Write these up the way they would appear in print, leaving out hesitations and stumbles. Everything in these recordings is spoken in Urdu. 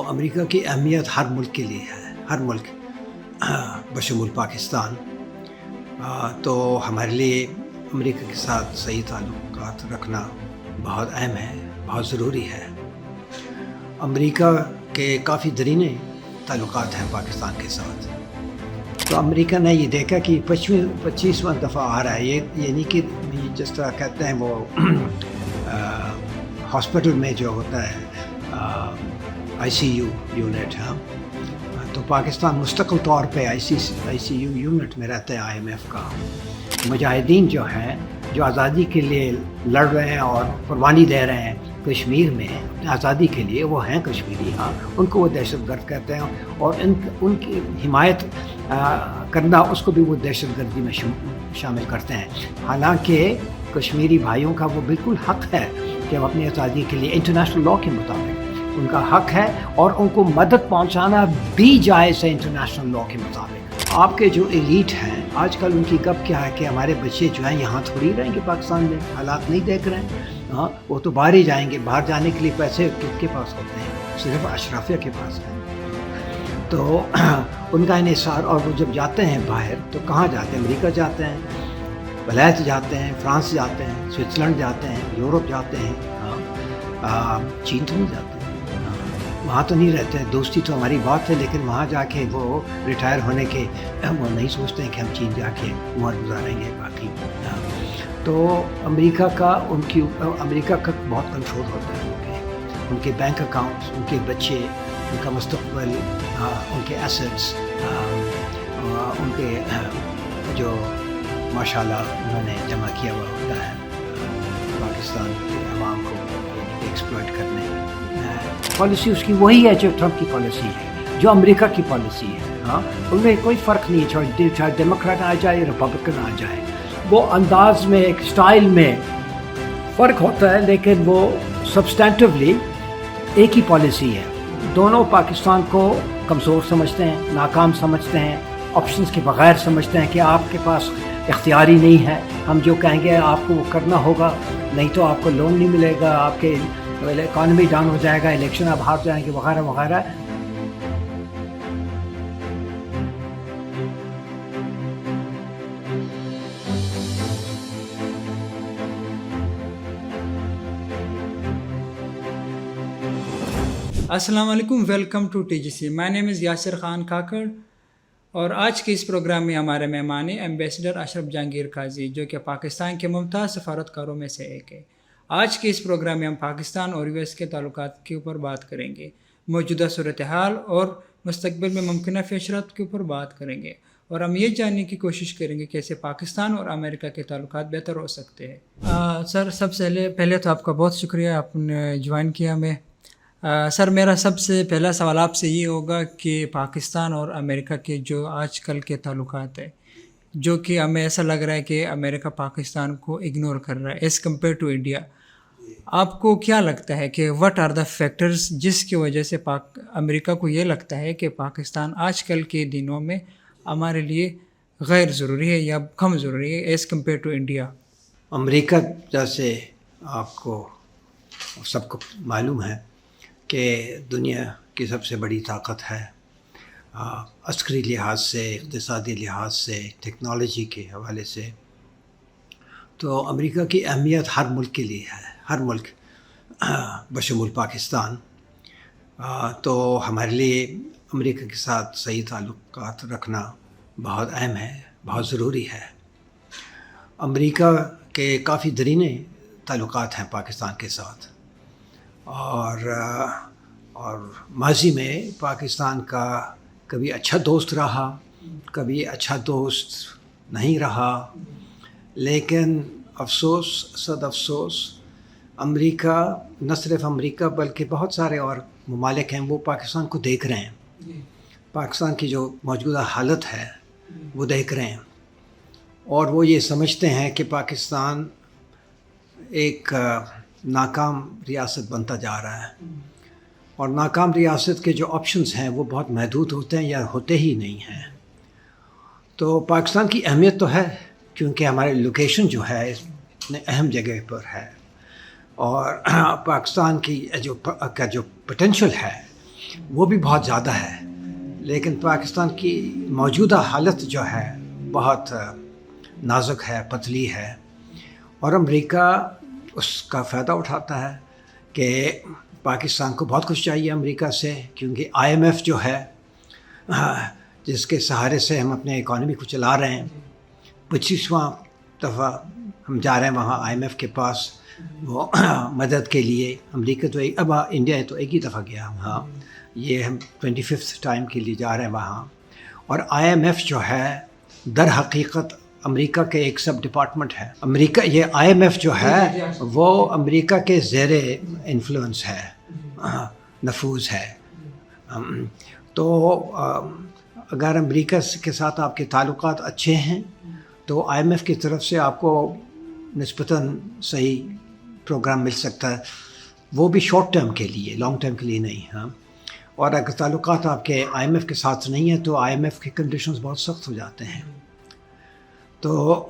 امریکہ کی اہمیت ہر ملک کے لیے ہے، ہر ملک بشمول پاکستان۔ تو ہمارے لیے امریکہ کے ساتھ صحیح تعلقات رکھنا بہت اہم ہے، بہت ضروری ہے۔ امریکہ کے کافی دیرینہ تعلقات ہیں پاکستان کے ساتھ۔ تو امریکہ نے یہ دیکھا کہ 25واں دفعہ آ رہا ہے، یہ نہیں کہ جس طرح کہتے ہیں وہ ہاسپٹل میں جو ہوتا ہے آئی سی یو یونٹ، ہاں، تو پاکستان مستقل طور پہ آئی سی یو یونٹ میں رہتا ہے آئی ایم ایف کا۔ مجاہدین جو ہیں، جو آزادی کے لیے لڑ رہے ہیں اور قربانی دے رہے ہیں کشمیر میں آزادی کے لیے، وہ ہیں کشمیری، ہاں، ان کو وہ دہشت گرد کہتے ہیں، اور ان کی حمایت کرنا اس کو بھی وہ دہشت گردی میں شامل کرتے ہیں۔ حالانکہ کشمیری بھائیوں کا وہ بالکل حق ہے کہ وہ اپنی آزادی کے لیے انٹرنیشنل لاء کے مطابق ان کا حق ہے، اور ان کو مدد پہنچانا بھی جائز ہے انٹرنیشنل لاء کے مطابق۔ آپ کے جو ایلیٹ ہیں آج کل، ان کی گپ کیا ہے کہ ہمارے بچے جو ہیں یہاں تھوڑی رہیں گے، پاکستان میں حالات نہیں دیکھ رہے ہیں، ہاں، وہ تو باہر ہی جائیں گے۔ باہر جانے کے لیے پیسے کس کے پاس ہوتے ہیں؟ صرف اشرافیہ کے پاس ہیں۔ تو ان کا انحصار، اور وہ جب جاتے ہیں باہر تو کہاں جاتے ہیں؟ امریکہ جاتے ہیں، ولایت جاتے ہیں، فرانس جاتے ہیں، سوئٹزرلینڈ جاتے ہیں، یورپ جاتے ہیں، ہاں، چین تو نہیں جاتے، وہاں تو نہیں رہتے ہیں۔ دوستی تو ہماری بات ہے، لیکن وہاں جا کے وہ ریٹائر ہونے کے وہ نہیں سوچتے ہیں کہ ہم چین جا کے عمر گزاریں گے باقی۔ تو امریکہ کا بہت کنٹرول ہوتا ہے، ان کے بینک اکاؤنٹس، ان کے بچے، ان کا مستقبل، ان کے ایسٹس، ان کے جو ماشاءاللہ انہوں نے جمع کیا ہوا ہوتا ہے پاکستان کے عوام کو ایکسپلائٹ کرنے۔ پالیسی اس کی وہی ہے جو ٹرمپ کی پالیسی ہے، جو امریکہ کی پالیسی ہے، ہاں، ان میں کوئی فرق نہیں ہے، چاہے ڈیموکریٹ آ جائے یا ریپبلکن آ جائے۔ وہ انداز میں، ایک سٹائل میں فرق ہوتا ہے، لیکن وہ سبسٹینٹیولی ایک ہی پالیسی ہے۔ دونوں پاکستان کو کمزور سمجھتے ہیں، ناکام سمجھتے ہیں، آپشنز کے بغیر سمجھتے ہیں کہ آپ کے پاس اختیاری نہیں ہے، ہم جو کہیں گے آپ کو وہ کرنا ہوگا، نہیں تو آپ کو لون نہیں ملے گا، آپ کے اکانومی ڈاؤن ہو جائے گا، الیکشن آپ ہار جائیں گے، وغیرہ وغیرہ۔ السلام علیکم، ویلکم ٹو ٹی جی سی۔ مائی نیم از یاسر خان کاکڑ، اور آج کے اس پروگرام میں ہمارے مہمان ہیں ایمبیسڈر اشرف جہانگیر قاضی، جو کہ پاکستان کے ممتاز سفارتکاروں میں سے ایک ہے۔ آج کے اس پروگرام میں ہم پاکستان اور یو ایس کے تعلقات کے اوپر بات کریں گے، موجودہ صورتحال اور مستقبل میں ممکنہ فیصلات کے اوپر بات کریں گے، اور ہم یہ جاننے کی کوشش کریں گے کیسے پاکستان اور امریکہ کے تعلقات بہتر ہو سکتے ہیں۔ سر، سب سے پہلے تو آپ کا بہت شکریہ، آپ نے جوائن کیا ہمیں۔ سر، میرا سب سے پہلا سوال آپ سے یہ ہوگا کہ پاکستان اور امریکہ کے جو آج کل کے تعلقات ہیں، جو کہ ہمیں ایسا لگ رہا ہے کہ امریکہ پاکستان کو اگنور کر رہا ہے ایز کمپیئر ٹو انڈیا، آپ کو کیا لگتا ہے کہ وٹ آر دا فیکٹرز جس کی وجہ سے امریکہ کو یہ لگتا ہے کہ پاکستان آج کل کے دنوں میں ہمارے لیے غیر ضروری ہے یا کم ضروری ہے ایز کمپیئر ٹو انڈیا؟ امریکہ جیسے آپ کو سب کو معلوم ہے کہ دنیا کی سب سے بڑی طاقت ہے، عسکری لحاظ سے، اقتصادی لحاظ سے، ٹیکنالوجی کے حوالے سے۔ تو امریکہ کی اہمیت ہر ملک کے لیے ہے، ہر ملک بشمول پاکستان۔ تو ہمارے لیے امریکہ کے ساتھ صحیح تعلقات رکھنا بہت اہم ہے، بہت ضروری ہے۔ امریکہ کے کافی دیرینہ تعلقات ہیں پاکستان کے ساتھ، اور ماضی میں پاکستان کا کبھی اچھا دوست رہا، کبھی اچھا دوست نہیں رہا، لیکن افسوس، صد افسوس، امریکہ، نہ صرف امریکہ بلکہ بہت سارے اور ممالک ہیں، وہ پاکستان کو دیکھ رہے ہیں، پاکستان کی جو موجودہ حالت ہے وہ دیکھ رہے ہیں، اور وہ یہ سمجھتے ہیں کہ پاکستان ایک ناکام ریاست بنتا جا رہا ہے، اور ناکام ریاست کے جو آپشنز ہیں وہ بہت محدود ہوتے ہیں یا ہوتے ہی نہیں ہیں۔ تو پاکستان کی اہمیت تو ہے، کیونکہ ہماری لوکیشن جو ہے اتنے اہم جگہ پر ہے، اور پاکستان کی جو پوٹینشل ہے وہ بھی بہت زیادہ ہے، لیکن پاکستان کی موجودہ حالت جو ہے بہت نازک ہے، پتلی ہے، اور امریکہ اس کا فائدہ اٹھاتا ہے کہ پاکستان کو بہت کچھ چاہیے امریکہ سے، کیونکہ IMF جو ہے جس کے سہارے سے ہم اپنے اکانومی کو چلا رہے ہیں، 25واں دفعہ ہم جا رہے ہیں وہاں IMF کے پاس وہ مدد کے لیے۔ امریکہ تو اب انڈیا تو ایک ہی دفعہ گیا وہاں، یہ ہم 25th ٹائم کے لیے جا رہے ہیں وہاں۔ اور IMF جو ہے در حقیقت امریکہ کے ایک سب ڈپارٹمنٹ ہے۔ امریکہ یہ IMF جو ہے وہ امریکہ کے زیر انفلوئنس ہے، نفوذ ہے۔ تو اگر امریکہ کے ساتھ آپ کے تعلقات اچھے ہیں تو IMF کی طرف سے آپ کو نسبتاً صحیح پروگرام مل سکتا ہے، وہ بھی شارٹ ٹرم کے لیے، لانگ ٹرم کے لیے نہیں۔ ہاں، اور اگر تعلقات آپ کے IMF کے ساتھ نہیں ہیں تو IMF کی کنڈیشنز بہت سخت ہو جاتے ہیں۔ تو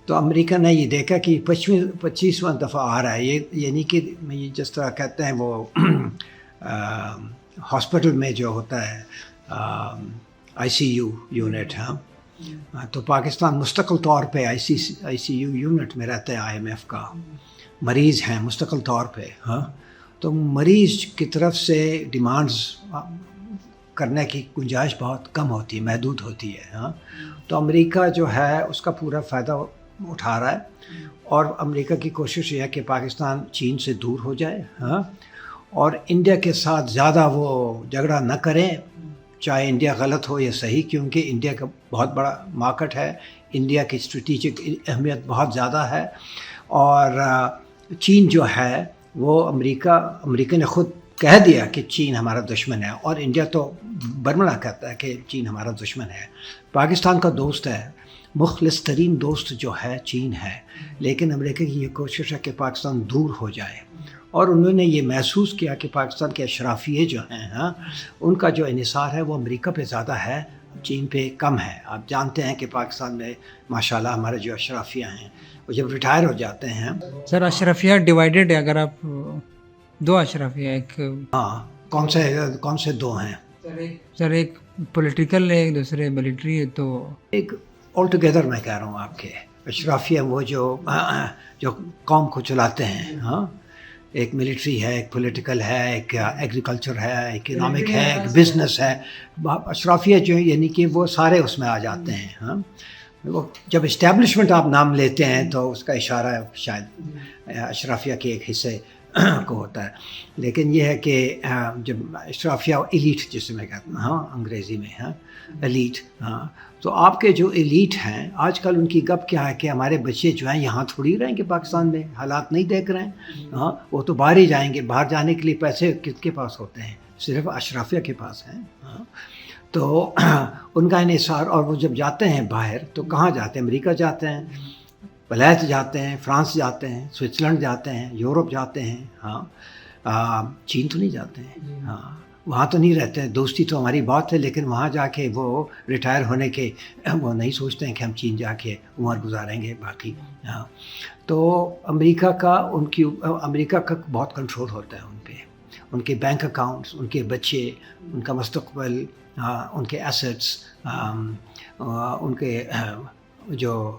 امریکہ نے یہ دیکھا کہ 25واں دفعہ آ رہا ہے، یہ یعنی کہ جس طرح کہتے ہیں وہ ہاسپٹل میں جو ہوتا ہے ICU یونٹ، ہاں، تو پاکستان مستقل طور پہ ICU یونٹ میں رہتا ہے IMF کا، مریض ہیں مستقل طور پہ۔ ہاں، تو مریض کی طرف سے ڈیمانڈز کرنے کی گنجائش بہت کم ہوتی ہے، محدود ہوتی ہے۔ ہاں، تو امریکہ جو ہے اس کا پورا فائدہ اٹھا رہا ہے، اور امریکہ کی کوشش یہ ہے کہ پاکستان چین سے دور ہو جائے، ہاں، اور انڈیا کے ساتھ زیادہ وہ جھگڑا نہ کریں، چاہے انڈیا غلط ہو یا صحیح، کیونکہ انڈیا کا بہت بڑا مارکیٹ ہے، انڈیا کی اسٹریٹجک اہمیت بہت زیادہ ہے، اور چین جو ہے وہ امریکہ نے خود کہہ دیا کہ چین ہمارا دشمن ہے، اور انڈیا تو برملا کہتا ہے کہ چین ہمارا دشمن ہے۔ پاکستان کا دوست ہے، مخلص ترین دوست جو ہے چین ہے، لیکن امریکہ کی یہ کوشش ہے کہ پاکستان دور ہو جائے، اور انہوں نے یہ محسوس کیا کہ پاکستان کے اشرافیے جو ہیں، ہاں، ان کا جو انحصار ہے وہ امریکہ پہ زیادہ ہے، چین پہ کم ہے۔ آپ جانتے ہیں کہ پاکستان میں ماشاءاللہ ہمارے جو اشرافیہ ہیں وہ جب ریٹائر ہو جاتے ہیں۔ سر اشرفیہ ڈیوائیڈڈ ہے، اگر آپ دو اشرفیہ، ایک ہاں، کون سے دو ہیں؟ سر ایک پولیٹیکل ہے، ایک دوسرے ملٹری ہے۔ تو ایک آل ٹوگیدر میں کہہ رہا ہوں، آپ کے اشرافیہ وہ جو قوم کو چلاتے ہیں، ہاں، ایک ملٹری ہے، ایک پولیٹیکل ہے، ایک ایگریکلچر ہے، ایک اکنامک ہے، ایک بزنس ہے۔ اشرافیہ جو یعنی کہ وہ سارے اس میں آ جاتے ہیں۔ ہاں، وہ جب اسٹیبلشمنٹ آپ نام لیتے ہیں تو اس کا اشارہ شاید اشرافیہ کے ایک حصے کو ہوتا ہے، لیکن یہ ہے کہ جب اشرافیہ ایلیٹ جسے میں کہتا ہوں، ہاں، انگریزی میں، ہاں، ایلیٹ، ہاں، تو آپ کے جو ایلیٹ ہیں آج کل ان کی گپ کیا ہے کہ ہمارے بچے جو ہیں یہاں تھوڑی رہیں گے، پاکستان میں حالات نہیں دیکھ رہے ہیں، ہاں، وہ تو باہر ہی جائیں گے۔ باہر جانے کے لیے پیسے کس کے پاس ہوتے ہیں؟ صرف اشرافیہ کے پاس ہیں۔ ہاں، تو ان کا انحصار، اور وہ جب جاتے ہیں باہر تو کہاں جاتے ہیں؟ امریکہ جاتے ہیں، ولايت جاتے ہیں، فرانس جاتے ہیں، سوئٹزرلینڈ جاتے ہیں، یورپ جاتے ہیں، ہاں، چین تو نہیں جاتے ہیں، ہاں، وہاں تو نہیں رہتے ہیں۔ دوستی تو ہماری بات ہے، لیکن وہاں جا کے وہ ریٹائر ہونے کے وہ نہیں سوچتے ہیں کہ ہم چین جا کے عمر گزاریں گے باقی۔ ہاں، تو امریکہ کا بہت کنٹرول ہوتا ہے ان پہ، ان کے بینک اکاؤنٹس، ان کے بچے، ان کا مستقبل، ان کے ایسٹس، ان کے جو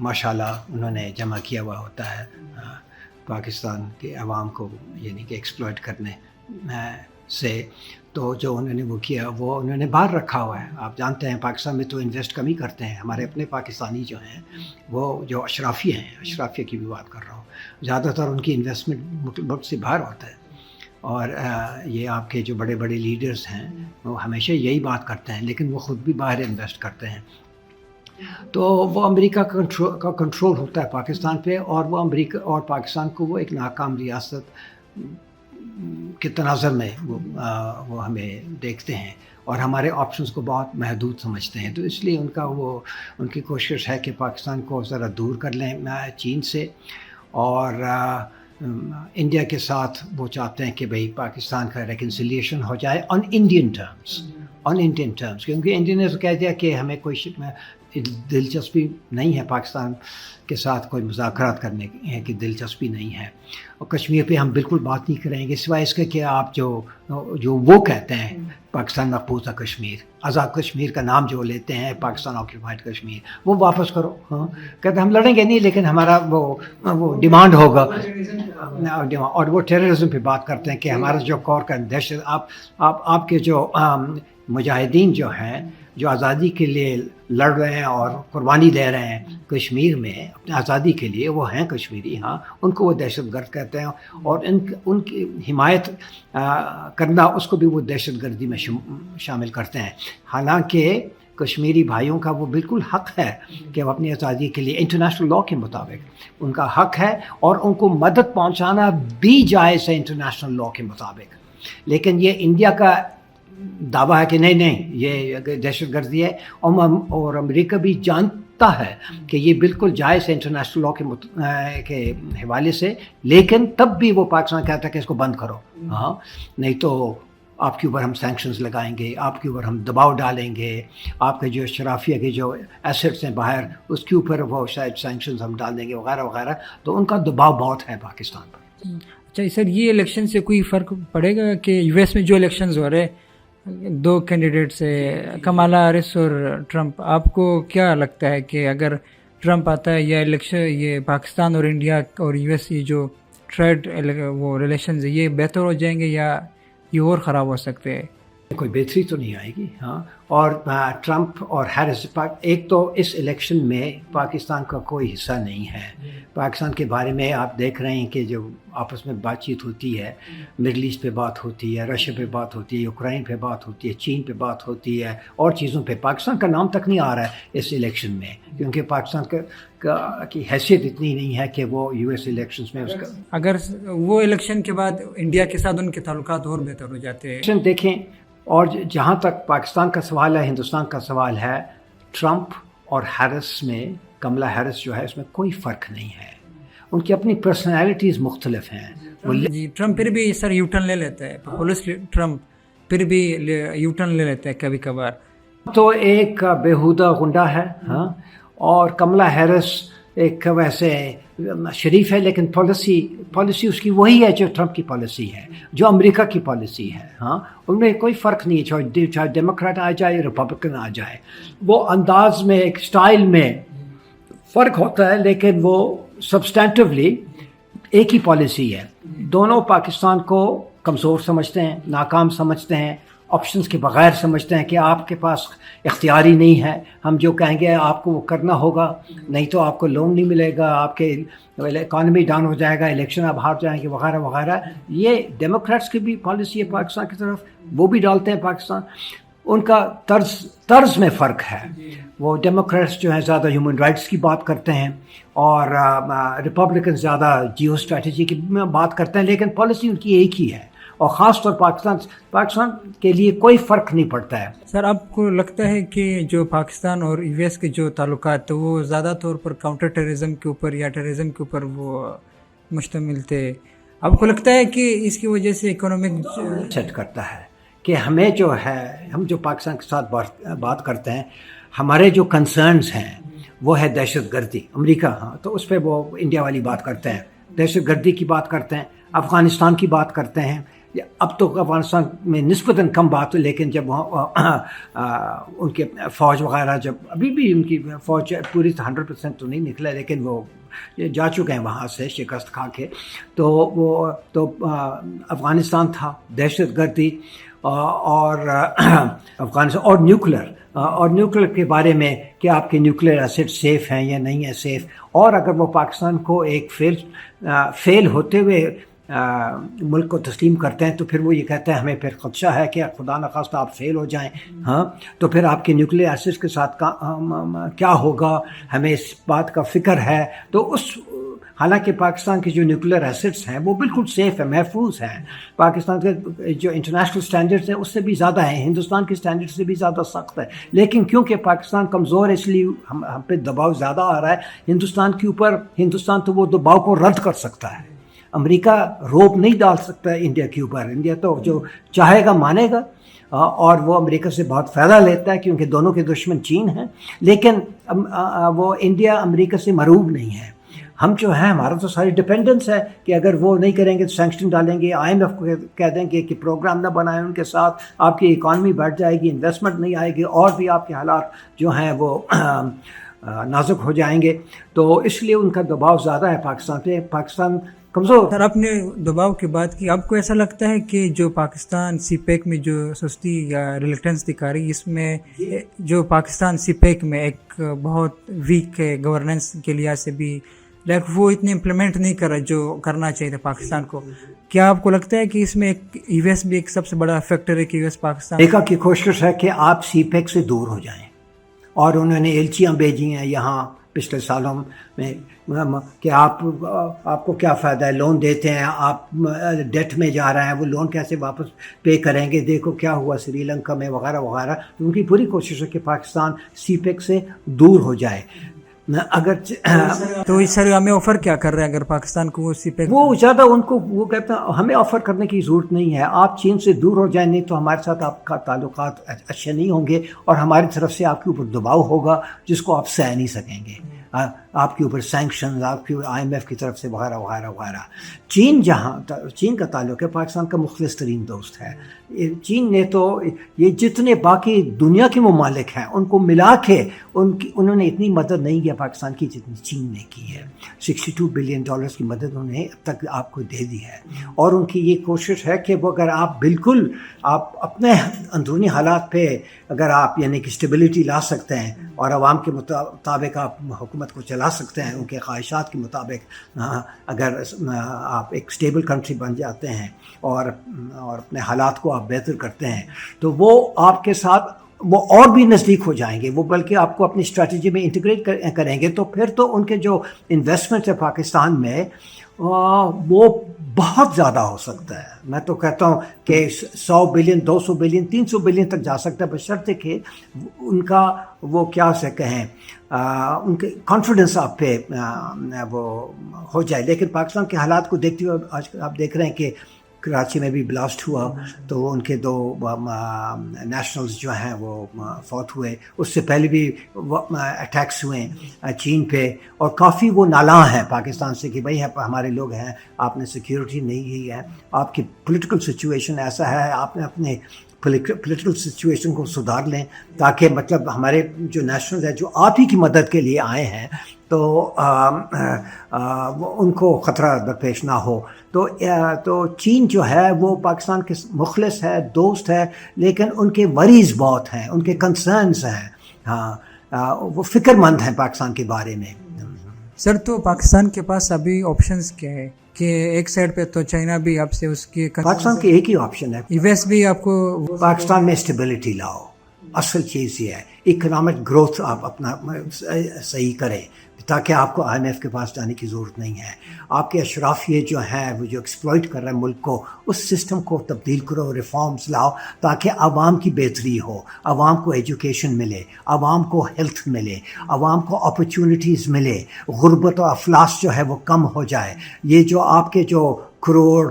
ماشاءاللہ انہوں نے جمع کیا ہوا ہوتا ہے پاکستان کے عوام کو یعنی کہ ایکسپلائٹ کرنے سے، تو جو انہوں نے وہ کیا وہ انہوں نے باہر رکھا ہوا ہے۔ آپ جانتے ہیں پاکستان میں تو انویسٹ کم ہی کرتے ہیں، ہمارے اپنے پاکستانی جو ہیں وہ جو اشرافیہ ہیں، اشرافیہ کی بھی بات کر رہا ہوں، زیادہ تر ان کی انویسٹمنٹ ملک سے باہر ہوتا ہے، اور یہ آپ کے جو بڑے بڑے لیڈرز ہیں وہ ہمیشہ یہی بات کرتے ہیں، لیکن وہ خود بھی باہر انویسٹ کرتے ہیں۔ تو وہ امریکہ کا کنٹرول ہوتا ہے پاکستان پہ، اور وہ امریکہ اور پاکستان کو وہ ایک ناکام ریاست کے تناظر میں وہ ہمیں دیکھتے ہیں، اور ہمارے آپشنز کو بہت محدود سمجھتے ہیں۔ تو اس لیے ان کی کوشش ہے کہ پاکستان کو ذرا دور کر لیں چین سے، اور انڈیا کے ساتھ وہ چاہتے ہیں کہ بھئی پاکستان کا ریکنسیلیشن ہو جائے آن انڈین ٹرمز، کیونکہ انڈیا نے تو کہہ دیا کہ ہمیں کوئی دلچسپی نہیں ہے پاکستان کے ساتھ کوئی مذاکرات کرنے کی دلچسپی نہیں ہے، اور کشمیر پہ ہم بالکل بات نہیں کریں گے سوائے اس کے کہ آپ جو وہ کہتے ہیں پاکستان مقبوضہ کشمیر، آزاد کشمیر کا نام جو لیتے ہیں پاکستان آکیوپائڈ کشمیر، وہ واپس کرو. ہاں کہتے ہیں ہم لڑیں گے نہیں لیکن ہمارا وہ ڈیمانڈ ہوگا، اور وہ ٹیررزم پہ بات کرتے ہیں کہ ہمارا جو کور کا دہشت، آپ کے جو مجاہدین جو ہیں جو آزادی کے لیے لڑ رہے ہیں اور قربانی دے رہے ہیں کشمیر میں اپنی آزادی کے لیے، وہ ہیں کشمیری، ہاں ان کو وہ دہشت گرد کہتے ہیں، اور ان کی حمایت کرنا اس کو بھی وہ دہشت گردی میں شامل کرتے ہیں. حالانکہ کشمیری بھائیوں کا وہ بالکل حق ہے کہ وہ اپنی آزادی کے لیے انٹرنیشنل لاء کے مطابق ان کا حق ہے، اور ان کو مدد پہنچانا بھی جائز ہے انٹرنیشنل لاء کے مطابق. لیکن یہ انڈیا کا دعویٰ ہے کہ نہیں یہ دہشت گردی ہے، اور امریکہ بھی جانتا ہے کہ یہ بالکل جائز ہے انٹرنیشنل لاء کے حوالے سے، لیکن تب بھی وہ پاکستان کہتا ہے کہ اس کو بند کرو، ہاں نہیں تو آپ کے اوپر ہم سینکشنز لگائیں گے، آپ کے اوپر ہم دباؤ ڈالیں گے، آپ کے جو شرافیہ کے جو ایسٹس ہیں باہر اس کے اوپر وہ شاید سینکشنز ہم ڈال دیں گے وغیرہ وغیرہ. تو ان کا دباؤ بہت ہے پاکستان پر. اچھا سر، یہ الیکشن سے کوئی فرق پڑے گا کہ یو ایس میں جو الیکشنز ہو رہے دو کینڈیڈیٹس ہیں کمالا ہیرس اور ٹرمپ، آپ کو کیا لگتا ہے کہ اگر ٹرمپ آتا ہے یا الیکشن یہ پاکستان اور انڈیا اور یو ایس کی جو ٹریڈ وہ ریلیشنز یہ بہتر ہو جائیں گے یا یہ اور خراب ہو سکتے ہیں؟ کوئی بہتری تو نہیں آئے گی. ہاں اور ٹرمپ اور ہیرس، ایک تو اس الیکشن میں پاکستان کا کوئی حصہ نہیں ہے. پاکستان کے بارے میں آپ دیکھ رہے ہیں کہ جو آپس میں بات چیت ہوتی ہے، مڈل ایسٹ پہ بات ہوتی ہے، رشیا پہ بات ہوتی ہے، یوکرائن پہ بات ہوتی ہے، چین پہ بات ہوتی ہے، اور چیزوں پہ پاکستان کا نام تک نہیں آ رہا ہے اس الیکشن میں، کیونکہ پاکستان کی حیثیت اتنی نہیں ہے کہ وہ یو ایس الیکشنز میں اس کا. اگر وہ الیکشن کے بعد انڈیا کے ساتھ ان کے تعلقات اور بہتر ہو جاتے ہیں. دیکھیں، اور جہاں تک پاکستان کا سوال ہے، ہندوستان کا سوال ہے، ٹرمپ اور ہیرس میں، کملا ہیرس جو ہے اس میں کوئی فرق نہیں ہے. ان کی اپنی پرسنالٹیز مختلف ہیں. جی ٹرمپ پھر بھی سر یو ٹرن لے لیتا ہے، پولیس ٹرمپ پھر بھی یو ٹرن لے لیتا ہے کبھی کبھار. تو ایک بیہودہ غنڈہ ہے، ہاں، اور کملا ہیرس ایک ویسے شریف ہے، لیکن پالیسی اس کی وہی ہے جو ٹرمپ کی پالیسی ہے، جو امریکہ کی پالیسی ہے. ہاں ان میں کوئی فرق نہیں ہے، چاہے ڈیموکریٹ آ جائے ریپبلکن آ جائے. وہ انداز میں، ایک سٹائل میں فرق ہوتا ہے، لیکن وہ سبسٹینٹیولی ایک ہی پالیسی ہے. دونوں پاکستان کو کمزور سمجھتے ہیں، ناکام سمجھتے ہیں، آپشنز کے بغیر سمجھتے ہیں کہ آپ کے پاس اختیاری نہیں ہے، ہم جو کہیں گے آپ کو وہ کرنا ہوگا، نہیں تو آپ کو لون نہیں ملے گا، آپ کے اکانومی ڈاؤن ہو جائے گا، الیکشن آپ ہار جائیں گے وغیرہ وغیرہ. یہ ڈیموکریٹس کی بھی پالیسی ہے پاکستان کی طرف، وہ بھی ڈالتے ہیں پاکستان. ان کا طرز میں فرق ہے. وہ ڈیموکریٹس جو ہیں زیادہ ہیومن رائٹس کی بات کرتے ہیں، اور ریپبلکن زیادہ جیو اسٹریٹجی کی بات کرتے ہیں، لیکن پالیسی ان کی ایک ہی ہے، اور خاص طور پاکستان کے لیے کوئی فرق نہیں پڑتا ہے. سر آپ کو لگتا ہے کہ جو پاکستان اور یو ایس کے جو تعلقات تو وہ زیادہ طور پر کاؤنٹر ٹیررزم کے اوپر یا ٹیررزم کے اوپر وہ مشتمل تھے؟ آپ کو لگتا ہے کہ اس کی وجہ سے اکنامک سیٹ کرتا ہے کہ ہمیں جو ہے، ہم جو پاکستان کے ساتھ بات کرتے ہیں، ہمارے جو کنسرنز ہیں وہ ہے دہشت گردی. امریکہ ہاں تو اس پہ وہ انڈیا والی بات کرتے ہیں، دہشت گردی کی بات کرتے ہیں، افغانستان کی بات کرتے ہیں. اب تو افغانستان میں نسبتاً کم بات ہے، لیکن جب ان کے فوج وغیرہ، جب ابھی بھی ان کی فوج پوری 100% تو نہیں نکلا، لیکن وہ جا چکے ہیں وہاں سے شکست کھا کے، تو افغانستان تھا، دہشت گردی اور افغانستان اور نیوکلر کے بارے میں کہ آپ کے نیوکلیر ایسٹ سیف ہیں یا نہیں ہے سیف. اور اگر وہ پاکستان کو ایک فیل ہوتے ہوئے ملک کو تسلیم کرتے ہیں تو پھر وہ یہ کہتے ہیں ہمیں پھر خدشہ ہے کہ خدا نخواستہ آپ فیل ہو جائیں، ہاں تو پھر آپ کے نیوکلیر ایسٹس کے ساتھ کیا ہوگا، ہمیں اس بات کا فکر ہے. تو حالانکہ پاکستان کے جو نیوکلیر ایسٹس ہیں وہ بالکل سیف ہیں، محفوظ ہیں. پاکستان کے جو انٹرنیشنل سٹینڈرڈز ہیں اس سے بھی زیادہ ہیں، ہندوستان کے سٹینڈرڈ سے بھی زیادہ سخت ہے. لیکن کیونکہ پاکستان کمزور ہے، اس لیے ہم پہ دباؤ زیادہ آ رہا ہے ہندوستان کے اوپر. ہندوستان تو وہ دباؤ کو رد کر سکتا ہے، امریکہ روپ نہیں ڈال سکتا انڈیا کے اوپر. انڈیا تو جو چاہے گا مانے گا، اور وہ امریکہ سے بہت فائدہ لیتا ہے کیونکہ دونوں کے دشمن چین ہیں، لیکن وہ انڈیا امریکہ سے مرعوب نہیں ہے۔ ہم جو ہیں ہمارا تو ساری ڈپینڈنس ہے کہ اگر وہ نہیں کریں گے تو سینکشن ڈالیں گے، IMF کو کہہ دیں گے کہ پروگرام نہ بنائیں ان کے ساتھ، آپ کی اکانومی بڑھ جائے گی، انویسٹمنٹ نہیں آئے گی، اور بھی آپ کے حالات جو ہیں وہ نازک ہو جائیں گے۔ تو اس لیے ان کا دباؤ زیادہ ہے پاکستان پہ، پاکستان کمزور۔ سر آپ نے دباؤ کی بات کی، آپ کو ایسا لگتا ہے کہ جو پاکستان سی پیک میں جو سستی یا ریلیکٹنس دکھا رہی، اس میں جو پاکستان سی پیک میں ایک بہت ویک ہے گورننس کے لحاظ سے بھی، وہ اتنے امپلیمنٹ نہیں کر رہا جو کرنا چاہیے تھا پاکستان کو، کیا آپ کو لگتا ہے کہ اس میں ایک US بھی ایک سب سے بڑا فیکٹر ہے کہ US پاکستان امریکہ کی کوشش ہے کہ آپ سی پیک سے دور ہو جائیں، اور انہوں نے ایلچیاں بھیجی ہیں یہاں پچھلے سالوں میں کہ آپ کو کیا فائدہ ہے، لون دیتے ہیں، آپ ڈیٹ میں جا رہے ہیں، وہ لون کیسے واپس پے کریں گے، دیکھو کیا ہوا سری لنکا میں وغیرہ وغیرہ۔ ان کی پوری کوشش ہے کہ پاکستان سی پیک سے دور ہو جائے۔ اگر تو اس سر ہمیں آفر کیا کر رہے ہیں اگر پاکستان کو سی پیک؟ وہ زیادہ ان کو وہ کہتا ہے ہمیں آفر کرنے کی ضرورت نہیں ہے، آپ چین سے دور ہو جائیں، نہیں تو ہمارے ساتھ آپ کا تعلقات اچھے نہیں ہوں گے، اور ہماری طرف سے آپ کے اوپر دباؤ ہوگا جس کو آپ سہ نہیں سکیں گے، آپ کے اوپر سینکشنز، آپ کی IMF کی طرف سے وغیرہ وغیرہ وغیرہ۔ چین کا تعلق ہے پاکستان کا مخلص ترین دوست ہے۔ چین نے تو یہ جتنے باقی دنیا کے ممالک ہیں ان کو ملا کے انہوں نے اتنی مدد نہیں کیا پاکستان کی جتنی چین نے کی ہے۔ $62 بلین کی مدد انہوں نے اب تک آپ کو دے دی ہے، اور ان کی یہ کوشش ہے کہ وہ اگر آپ بالکل آپ اپنے اندرونی حالات پہ اگر آپ یعنی کہ اسٹیبلٹی لا سکتے ہیں اور عوام کے مطابق آپ حکومت کو چلا سکتے ہیں، ان کے خواہشات کے مطابق اگر آپ ایک اسٹیبل کنٹری بن جاتے ہیں اور اپنے حالات کو آپ بہتر کرتے ہیں، تو وہ آپ کے ساتھ وہ اور بھی نزدیک ہو جائیں گے، وہ بلکہ آپ کو اپنی اسٹریٹجی میں انٹیگریٹ کریں گے۔ تو پھر تو ان کے جو انویسٹمنٹ ہے پاکستان میں وہ بہت زیادہ ہو سکتا ہے۔ میں تو کہتا ہوں کہ 100 بلین، 200 بلین، 300 بلین تک جا سکتا ہے، بشرطے کہ ان کا وہ کیا سے کہیں ان کے کانفیڈنس آپ پہ وہ ہو جائے۔ لیکن پاکستان کے حالات کو دیکھتے ہوئے آج آپ دیکھ رہے ہیں کہ کراچی میں بھی بلاسٹ ہوا تو ان کے 2 نیشنلز جو ہیں وہ فوت ہوئے، اس سے پہلے بھی اٹیکس ہوئے چین پہ، اور کافی وہ نالاں ہیں پاکستان سے کہ بھائی ہمارے لوگ ہیں، آپ نے سیکیورٹی نہیں کی ہے، آپ کی پولیٹیکل سچویشن ایسا ہے، آپ نے اپنے پولیٹیکل سچویشن کو سدھار لیں تاکہ مطلب ہمارے جو نیشنلز ہیں جو آپ ہی کی مدد کے لیے آئے ہیں تو ان کو خطرہ درپیش نہ ہو۔ تو چین جو ہے وہ پاکستان کے مخلص ہے، دوست ہے، لیکن ان کے وریز بہت ہیں، ان کے کنسرنز ہیں، وہ فکر مند ہیں پاکستان کے بارے میں۔ سر تو پاکستان کے پاس ابھی آپشنز کیا ہے کہ ایک سائڈ پہ تو چائنا بھی آپ سے اس کی پاکستان کے ایک ہی آپشن ہے، US بھی آپ کو پاکستان میں اسٹیبلٹی لاؤ۔ اصل چیز یہ ہے اکنامک گروتھ آپ اپنا صحیح کریں تاکہ آپ کو IMF کے پاس جانے کی ضرورت نہیں ہے۔ آپ کے اشرافیے جو ہیں وہ جو ایکسپلائٹ کر رہے ہیں ملک کو، اس سسٹم کو تبدیل کرو، ریفارمز لاؤ تاکہ عوام کی بہتری ہو، عوام کو ایجوکیشن ملے، عوام کو ہیلتھ ملے، عوام کو اپرچونٹیز ملے، غربت و افلاس جو ہے وہ کم ہو جائے۔ یہ جو آپ کے جو کروڑ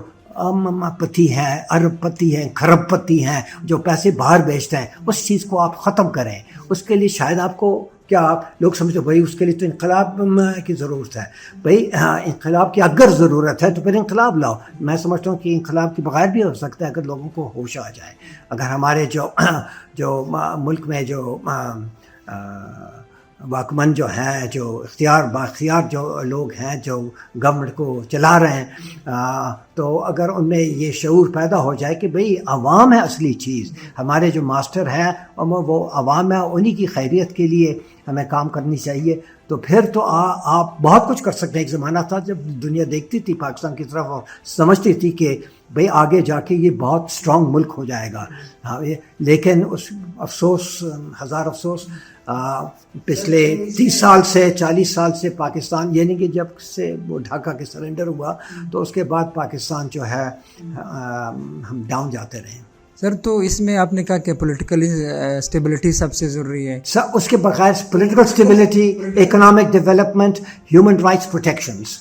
پتی ہیں، ارب پتی ہیں، کھرب پتی ہیں جو پیسے باہر بیچتے ہیں، اس چیز کو آپ ختم کریں۔ اس کے لیے شاید آپ کو کیا لوگ سمجھتے بھائی اس کے لیے تو انقلاب کی ضرورت ہے۔ بھائی انقلاب کی اگر ضرورت ہے تو پھر انقلاب لاؤ۔ میں سمجھتا ہوں کہ انقلاب کے بغیر بھی ہو سکتا ہے اگر لوگوں کو ہوش آ جائے، اگر ہمارے جو ملک میں جو واکمن جو ہیں، جو بااختیار جو لوگ ہیں جو گورنمنٹ کو چلا رہے ہیں، تو اگر ان میں یہ شعور پیدا ہو جائے کہ بھئی عوام ہے اصلی چیز، ہمارے جو ماسٹر ہیں وہ عوام ہے، انہی کی خیریت کے لیے ہمیں کام کرنی چاہیے، تو پھر تو آپ بہت کچھ کر سکتے ہیں۔ ایک زمانہ تھا جب دنیا دیکھتی تھی پاکستان کی طرف اور سمجھتی تھی کہ بھئی آگے جا کے یہ بہت اسٹرانگ ملک ہو جائے گا، لیکن اس افسوس، ہزار افسوس، پچھلے 30 سال سے 40 سال سے پاکستان یعنی کہ جب سے وہ ڈھاکہ کے سرنڈر ہوا تو اس کے بعد پاکستان جو ہے ہم ڈاؤن جاتے رہے۔ سر تو اس میں آپ نے کہا کہ پولیٹیکل اسٹیبلٹی سب سے ضروری ہے، اس کے بغیر political stability, economic development, human rights protections.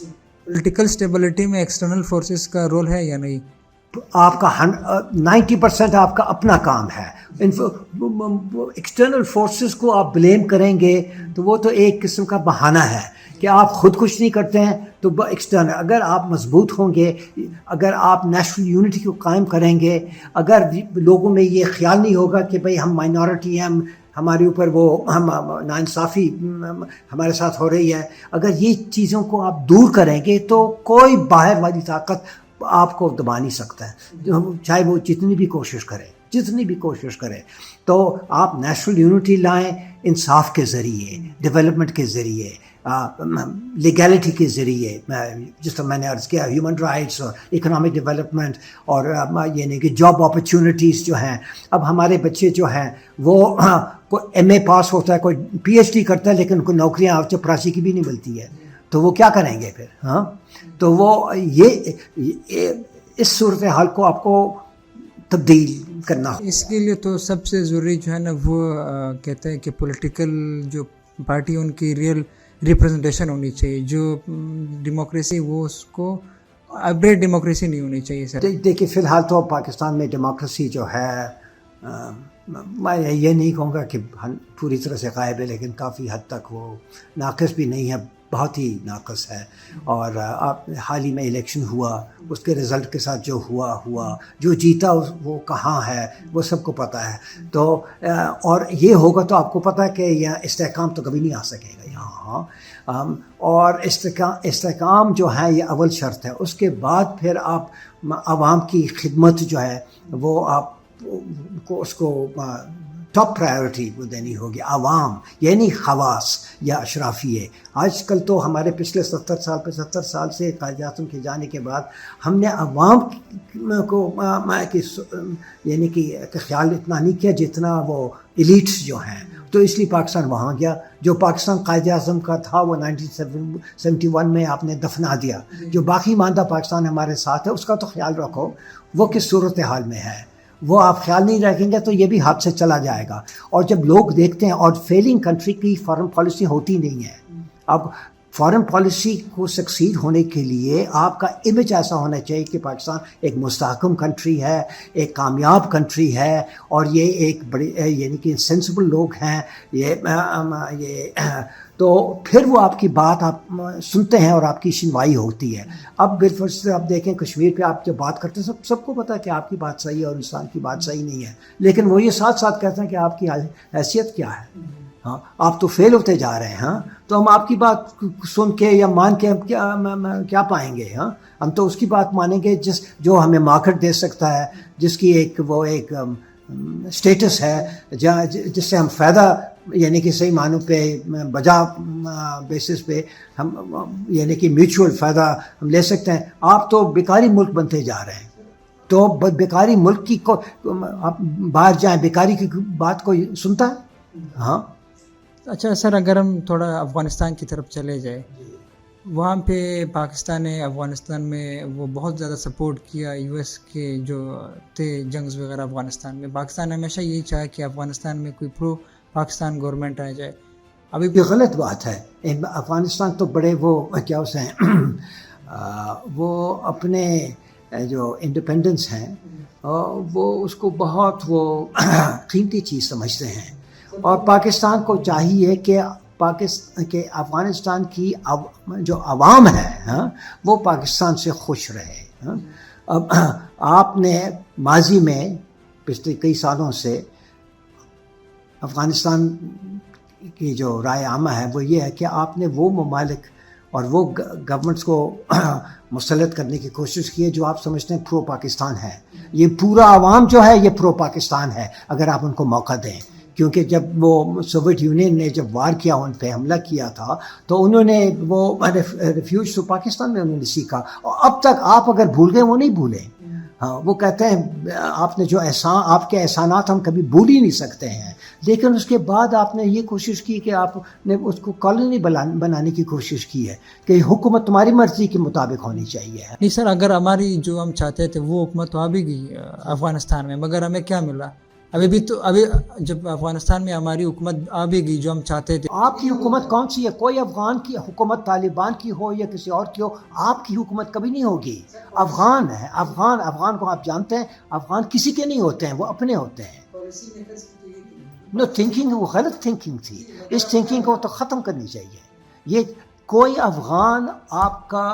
Political stability میں ایکسٹرنل فورسز کا رول ہے یا نہیں؟ آپ کا 90% آپ کا اپنا کام ہے. ایکسٹرنل فورسز کو آپ بلیم کریں گے تو وہ تو ایک قسم کا بہانہ ہے کہ آپ خود کچھ نہیں کرتے ہیں تو ایکسٹرنل. اگر آپ مضبوط ہوں گے, اگر آپ نیشنل یونٹی کو قائم کریں گے, اگر لوگوں میں یہ خیال نہیں ہوگا کہ بھئی ہم مائنورٹی ہیں, ہمارے اوپر وہ ہم ناانصافی ہمارے ساتھ ہو رہی ہے, اگر یہ چیزوں کو آپ دور کریں گے تو کوئی باہر والی طاقت آپ کو دبا نہیں سکتا ہے, چاہے وہ جتنی بھی کوشش کرے. تو آپ نیشنل یونٹی لائیں انصاف کے ذریعے, ڈیولپمنٹ کے ذریعے, لیگیلٹی کے ذریعے, جس طرح میں نے عرض کیا ہیومن رائٹس اور اکنامک ڈیولپمنٹ, اور یعنی کہ جاب اپرچونٹیز جو ہیں. اب ہمارے بچے جو ہیں وہ کوئی ایم اے پاس ہوتا ہے, کوئی پی ایچ ڈی کرتا ہے, لیکن ان کو نوکریاں چپراسی کی بھی نہیں ملتی ہے, تو وہ کیا کریں گے پھر؟ ہاں, تو وہ یہ اس صورتحال کو آپ کو تبدیل کرنا ہو. اس کے لیے تو سب سے ضروری جو ہے نا وہ کہتے ہیں کہ پولیٹیکل جو پارٹی ان کی ریئل ریپرزنٹیشن ہونی چاہیے. جو ڈیموکریسی وہ اس کو اپڈیٹ ڈیموکریسی نہیں ہونی چاہیے. سر دیکھیے فی الحال تو پاکستان میں ڈیموکریسی جو ہے میں یہ نہیں کہوں گا کہ پوری طرح سے غائب ہے, لیکن کافی حد تک وہ ناقص بھی نہیں ہے, بہت ہی ناقص ہے. اور حال ہی میں الیکشن ہوا, اس کے رزلٹ کے ساتھ جو ہوا جو جیتا وہ کہاں ہے وہ سب کو پتہ ہے. تو اور یہ ہوگا تو آپ کو پتہ ہے کہ یہاں استحکام تو کبھی نہیں آ سکے گا یہاں. اور استحکام جو ہے یہ اول شرط ہے. اس کے بعد پھر آپ عوام کی خدمت جو ہے وہ آپ کو اس کو ٹاپ پرائیورٹی کو دینی ہوگی. عوام یعنی خواص یا اشرافیے. آج کل تو ہمارے پچھلے 75 سال سے قائد اعظم کے جانے کے بعد ہم نے عوام کو یعنی کہ خیال اتنا نہیں کیا جتنا وہ ایلیٹس جو ہیں. تو اس لیے پاکستان وہاں گیا. جو پاکستان قائد اعظم کا تھا وہ 1971 میں آپ نے دفنا دیا. جو باقی ماندہ پاکستان ہمارے ساتھ ہے اس کا تو خیال رکھو وہ کس صورتحال میں ہے. وہ آپ خیال نہیں رکھیں گے تو یہ بھی ہاتھ سے چلا جائے گا. اور جب لوگ دیکھتے ہیں, اور فیلنگ کنٹری کی فارن پالیسی ہوتی نہیں ہے. اب فارن پالیسی کو سکسیڈ ہونے کے لیے آپ کا امیج ایسا ہونا چاہیے کہ پاکستان ایک مستحکم کنٹری ہے, ایک کامیاب کنٹری ہے, اور یہ ایک بڑی یعنی کہ سینسیبل لوگ ہیں. یہ تو پھر وہ آپ کی بات آپ سنتے ہیں اور آپ کی سنوائی ہوتی ہے. اب بالفرض سے آپ دیکھیں کشمیر پہ آپ جب بات کرتے ہیں سب کو پتہ ہے کہ آپ کی بات صحیح ہے اور انسان کی بات صحیح نہیں ہے, لیکن وہ یہ ساتھ ساتھ کہتے ہیں کہ آپ کی حیثیت کیا ہے. ہاں, آپ تو فیل ہوتے جا رہے ہیں. ہاں, تو ہم آپ کی بات سن کے یا مان کے ہم کیا پائیں گے؟ ہاں, ہم تو اس کی بات مانیں گے جو ہمیں مارکیٹ دے سکتا ہے, جس کی ایک اسٹیٹس ہے, جس سے ہم فائدہ یعنی کہ صحیح معنوں پہ بجا بیسس پہ ہم یعنی کہ میوچول فائدہ ہم لے سکتے ہیں. آپ تو بیکاری ملک بنتے جا رہے ہیں. تو بیکاری ملک کی آپ باہر جائیں, بیکاری کی بات کوئی سنتا ہے؟ ہاں. اچھا سر, اگر ہم تھوڑا افغانستان کی طرف چلے جائیں, وہاں پہ پاکستان نے افغانستان میں وہ بہت زیادہ سپورٹ کیا. یو ایس کے جو تھے جنگز وغیرہ افغانستان میں, پاکستان نے ہمیشہ یہی چاہا کہ افغانستان میں کوئی پرو پاکستان گورنمنٹ آ جائے. ابھی یہ غلط بات ہے. افغانستان تو بڑے وہ کیا اسے وہ اپنے جو انڈیپینڈنس ہیں وہ اس کو بہت وہ قیمتی چیز سمجھتے ہیں. اور پاکستان کو چاہیے کہ افغانستان کی جو عوام ہے وہ پاکستان سے خوش رہے. اب آپ نے ماضی میں پچھلے کئی سالوں سے افغانستان کی جو رائے عامہ ہے وہ یہ ہے کہ آپ نے وہ ممالک اور وہ گورنمنٹس کو مسلط کرنے کی کوشش کی ہے جو آپ سمجھتے ہیں پرو پاکستان ہے. یہ پورا عوام جو ہے یہ پرو پاکستان ہے اگر آپ ان کو موقع دیں. کیونکہ جب وہ سوویت یونین نے جب وار کیا, ان پہ حملہ کیا تھا, تو انہوں نے وہ ریفیوج ٹو پاکستان میں انہوں نے سیکھا. اور اب تک آپ اگر بھول گئے وہ نہیں بھولے. ہاں, وہ کہتے ہیں آپ نے جو آپ کے احسانات ہم کبھی بھول ہی نہیں سکتے ہیں. لیکن اس کے بعد آپ نے یہ کوشش کی کہ آپ نے اس کو کالونی بنانے کی کوشش کی ہے کہ حکومت تمہاری مرضی کے مطابق ہونی چاہیے. نہیں سر, اگر ہماری جو ہم چاہتے تھے وہ حکومت تو آ بھی گئی افغانستان میں, مگر ہمیں کیا ملا؟ ابھی جب افغانستان میں ہماری حکومت آ بھی گئی جو ہم چاہتے تھے. آپ کی حکومت کون سی ہے؟ کوئی افغان کی حکومت طالبان کی ہو یا کسی اور کی ہو، آپ کی حکومت کبھی نہیں ہوگی. افغان ہے، افغان کو آپ جانتے ہیں، افغان کسی کے نہیں ہوتے ہیں، وہ اپنے ہوتے ہیں. نو تھنکنگ، وہ غلط تھنکنگ تھی. اس تھنکنگ کو تو ختم کرنی چاہیے. یہ کوئی افغان آپ کا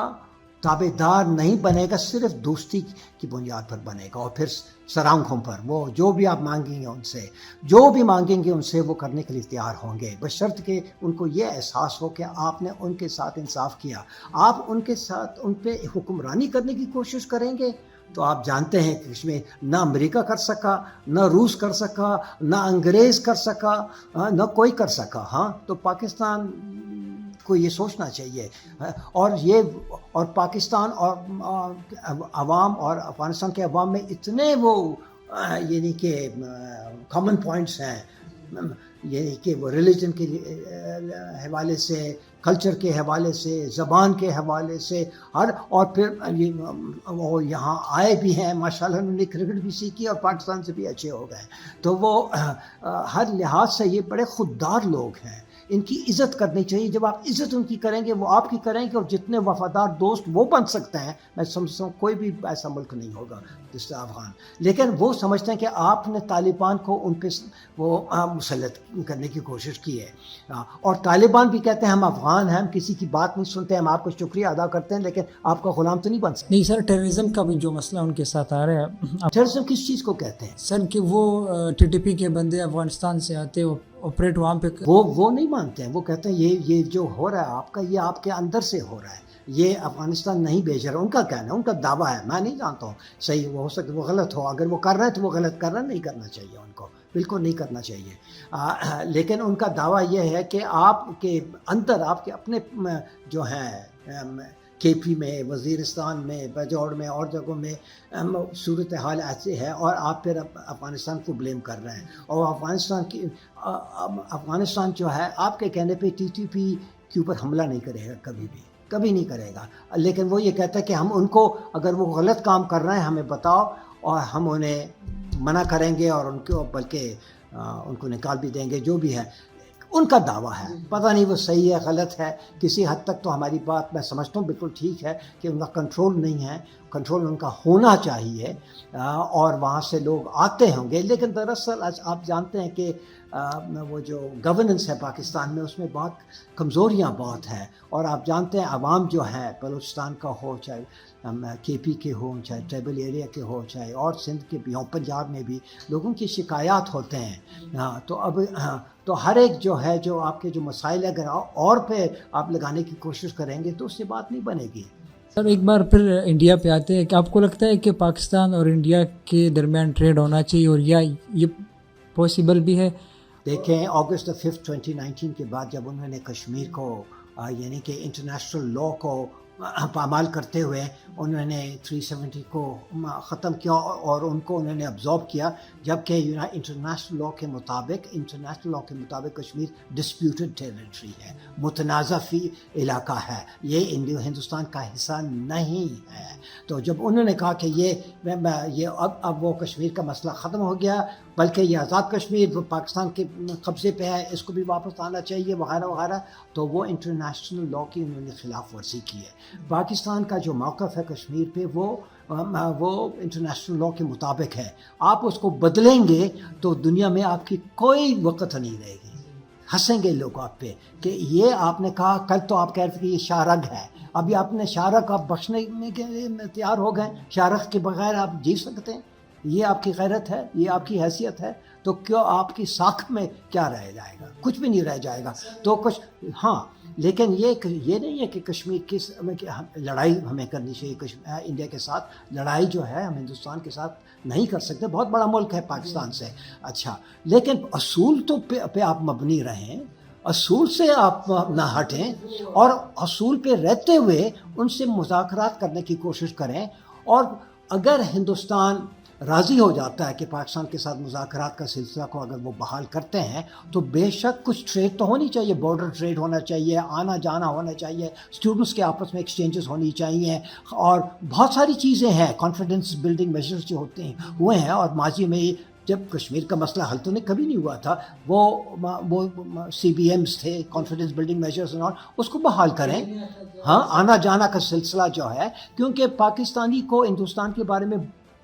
تابع دار نہیں بنے گا، صرف دوستی کی بنیاد پر بنے گا، اور پھر سر آنکھوں پر وہ جو بھی آپ مانگیں گے ان سے وہ کرنے کے لیے تیار ہوں گے، بشرط کہ ان کو یہ احساس ہو کہ آپ نے ان کے ساتھ انصاف کیا. آپ ان کے ساتھ ان پہ حکمرانی کرنے کی کوشش کریں گے تو آپ جانتے ہیں کہ اس میں نہ امریکہ کر سکا، نہ روس کر سکا، نہ انگریز کر سکا، نہ کوئی کر سکا. ہاں، تو پاکستان کو یہ سوچنا چاہیے. اور پاکستان اور عوام اور افغانستان کے عوام میں اتنے وہ یعنی کہ کامن پوائنٹس ہیں، یعنی کہ وہ ریلیجن کے حوالے سے، کلچر کے حوالے سے، زبان کے حوالے سے، اور پھر وہ یہاں آئے بھی ہیں ماشاءاللہ، انہوں نے کرکٹ بھی سیکھی اور پاکستان سے بھی اچھے ہو گئے. تو وہ ہر لحاظ سے یہ بڑے خوددار لوگ ہیں، ان کی عزت کرنی چاہیے. جب آپ عزت ان کی کریں گے وہ آپ کی کریں گے، اور جتنے وفادار دوست وہ بن سکتے ہیں، میں سمجھتا ہوں کوئی بھی ایسا ملک نہیں ہوگا جس سے افغان. لیکن وہ سمجھتے ہیں کہ آپ نے طالبان کو ان پہ وہ مسلط کرنے کی کوشش کی ہے، اور طالبان بھی کہتے ہیں ہم افغان ہیں، ہم کسی کی بات نہیں سنتے، ہم آپ کو شکریہ ادا کرتے ہیں، لیکن آپ کا غلام تو نہیں بن سکتے. نہیں سر، ٹیررزم کا بھی جو مسئلہ ان کے ساتھ آ رہا ہے. ٹیررزم کس چیز کو کہتے ہیں سر کہ وہ ٹی ٹی پی کے بندے افغانستان سے آتے آپریٹ وہاں پہ. وہ نہیں مانتے ہیں. وہ کہتے ہیں یہ جو ہو رہا ہے آپ کا، یہ آپ کے اندر سے ہو رہا ہے، یہ افغانستان نہیں بھیج رہا. ان کا کہنا ہے، ان کا دعویٰ ہے، میں نہیں جانتا ہوں صحیح وہ ہو سکتا ہے وہ غلط ہو. اگر وہ کر رہے ہیں تو وہ غلط کر رہے ہیں، نہیں کرنا چاہیے ان کو، بالکل نہیں کرنا چاہیے. لیکن ان کا دعویٰ یہ ہے کہ آپ کے اندر، آپ کے اپنے جو ہیں کے پی میں، وزیرستان میں، بجوڑ میں اور جگہوں میں صورتحال ایسی ہے، اور آپ پھر افغانستان کو بلیم کر رہے ہیں. اور افغانستان جو ہے آپ کے کہنے پہ ٹی ٹی پی کے اوپر حملہ نہیں کرے گا، کبھی نہیں کرے گا. لیکن وہ یہ کہتا ہے کہ ہم ان کو، اگر وہ غلط کام کر رہے ہیں ہمیں بتاؤ، اور ہم انہیں منع کریں گے، اور ان کو بلکہ ان کو نکال بھی دیں گے. جو بھی ہے ان کا دعویٰ ہے، پتہ نہیں وہ صحیح ہے غلط ہے. کسی حد تک تو ہماری بات میں سمجھتا ہوں بالکل ٹھیک ہے کہ ان کا کنٹرول نہیں ہے، کنٹرول ان کا ہونا چاہیے، اور وہاں سے لوگ آتے ہوں گے. لیکن دراصل آپ جانتے ہیں کہ وہ جو گورننس ہے پاکستان میں، اس میں بہت کمزوریاں بہت ہیں. اور آپ جانتے ہیں عوام جو ہے بلوچستان کا ہو، چاہے کے پی کے ہوں، چاہے ٹرائبل ایریا کے ہو، چاہے اور سندھ کے بھی ہوں، پنجاب میں بھی لوگوں کی شکایات ہوتے ہیں. تو ہر ایک جو ہے، جو آپ کے جو مسائل اگر اور پہ آپ لگانے کی کوشش کریں گے تو اس سے بات نہیں بنے گی. سر ایک بار پھر انڈیا پہ آتے ہیں کہ آپ کو لگتا ہے کہ پاکستان اور انڈیا کے درمیان ٹریڈ ہونا چاہیے، اور یہ پاسبل بھی ہے؟ دیکھیں، اگست 5 2019 کے بعد جب انہوں نے کشمیر کو یعنی کہ انٹرنیشنل لا کو پامال کرتے ہوئے انہوں نے 370 کو ختم کیا، اور ان کو انہوں نے ابزارب کیا، جبکہ انٹرنیشنل لا کے مطابق کشمیر ڈسپیوٹڈ ٹیریٹری ہے، متنازع فی علاقہ ہے، یہ ہندوستان کا حصہ نہیں ہے. تو جب انہوں نے کہا کہ یہ اب وہ کشمیر کا مسئلہ ختم ہو گیا، بلکہ یہ آزاد کشمیر پاکستان کے قبضے پہ ہے، اس کو بھی واپس آنا چاہیے وغیرہ وغیرہ، تو وہ انٹرنیشنل لا کی انہوں نے خلاف ورزی کی ہے. پاکستان کا جو موقف ہے کشمیر پہ وہ انٹرنیشنل لا کے مطابق ہے. آپ اس کو بدلیں گے تو دنیا میں آپ کی کوئی وقت نہیں رہے گی. ہنسیں گے لوگ آپ پہ کہ یہ آپ نے کہا، کل تو آپ کہہ رہے تھے کہ یہ شاہرگ ہے، ابھی آپ نے شاہرگ آپ بخشنے کے تیار ہو گئے. شاہرگ کے بغیر آپ جی سکتے ہیں؟ یہ آپ کی غیرت ہے، یہ آپ کی حیثیت ہے. تو کیوں آپ کی ساکھ میں کیا رہ جائے گا؟ کچھ بھی نہیں رہ جائے گا. تو کچھ ہاں، لیکن یہ نہیں ہے کہ کشمیر کی لڑائی ہمیں کرنی چاہیے. انڈیا کے ساتھ لڑائی جو ہے ہم ہندوستان کے ساتھ نہیں کر سکتے، بہت بڑا ملک ہے پاکستان سے. اچھا، لیکن اصول تو پہ آپ مبنی رہیں، اصول سے آپ نہ ہٹیں، اور اصول پہ رہتے ہوئے ان سے مذاکرات کرنے کی کوشش کریں. اور اگر ہندوستان راضی ہو جاتا ہے کہ پاکستان کے ساتھ مذاکرات کا سلسلہ کو اگر وہ بحال کرتے ہیں، تو بے شک کچھ ٹریڈ تو ہونی چاہیے، بارڈر ٹریڈ ہونا چاہیے، آنا جانا ہونا چاہیے، اسٹوڈنٹس کے آپس میں ایکسچینجز ہونی چاہیے، اور بہت ساری چیزیں ہیں. کانفیڈنس بلڈنگ میجرز جو ہوتے ہیں ہوئے ہیں، اور ماضی میں جب کشمیر کا مسئلہ حل تو کبھی نہیں ہوا تھا. وہ CBMs تھے, کانفیڈنس بلڈنگ میجرز، اس کو بحال کریں. ہاں آنا جانا کا سلسلہ جو ہے، کیونکہ پاکستانی کو ہندوستان کے بارے میں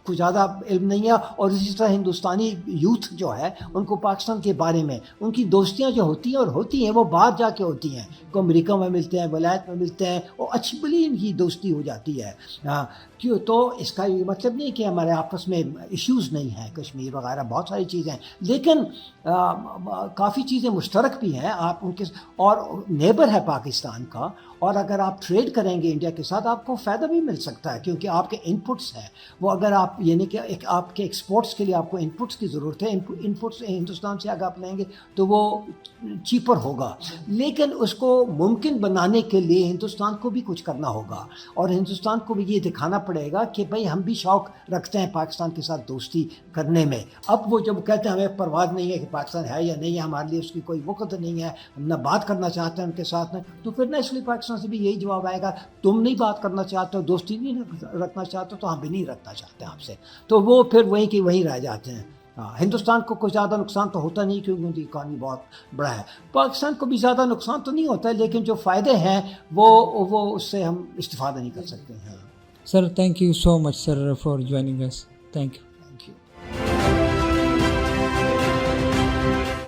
کچھ زیادہ علم نہیں ہے، اور اسی طرح ہندوستانی یوتھ جو ہے ان کو پاکستان کے بارے میں ان کی دوستیاں جو ہوتی ہیں اور ہوتی ہیں وہ باہر جا کے ہوتی ہیں. کو امریکہ میں ملتے ہیں، ولایت میں ملتے ہیں، اور اچھی بلی ان کی دوستی ہو جاتی ہے. کیوں تو اس کا یہ مطلب نہیں کہ ہمارے آپس میں ایشوز نہیں ہیں. کشمیر وغیرہ بہت ساری چیزیں ہیں، لیکن کافی چیزیں مشترک بھی ہیں. آپ ان کے اور نیبر ہے پاکستان کا، اور اگر آپ ٹریڈ کریں گے انڈیا کے ساتھ آپ کو فائدہ بھی مل سکتا ہے، کیونکہ آپ کے انپٹس ہیں وہ، اگر آپ یعنی کہ آپ کے ایکسپورٹس کے لیے آپ کو انپٹس کی ضرورت ہے. انپٹس ہندوستان سے اگر آپ لیں گے تو وہ چیپر ہوگا، لیکن اس کو ممکن بنانے کے لیے ہندوستان کو بھی کچھ کرنا ہوگا، اور ہندوستان کو بھی یہ دکھانا پڑے گا کہ بھئی ہم بھی شوق رکھتے ہیں پاکستان کے ساتھ دوستی کرنے میں. اب وہ جب کہتے ہیں ہمیں پرواہ نہیں ہے کہ پاکستان ہے یا نہیں ہے، ہمارے لیے اس کی کوئی وقت نہیں ہے، ہم نہ بات کرنا چاہتے ہیں ان کے ساتھ میں، تو پھر نیشنل پاکستان سے بھی یہی جواب آئے گا، تم نہیں بات کرنا چاہتے ہو، دوستی نہیں رکھنا چاہتے تو ہم بھی نہیں رکھنا چاہتے ہیں آپ سے. تو وہ پھر وہیں کی وہیں رہ جاتے ہیں. ہندوستان کو کوئی زیادہ نقصان تو ہوتا نہیں کیونکہ ان کی اکانومی بہت بڑا ہے. پاکستان کو بھی زیادہ نقصان تو نہیں ہوتا ہے، لیکن جو فائدے ہیں وہ اس سے ہم استفادہ نہیں کر سکتے ہیں. Sir, thank you so much, sir, for joining us. Thank you.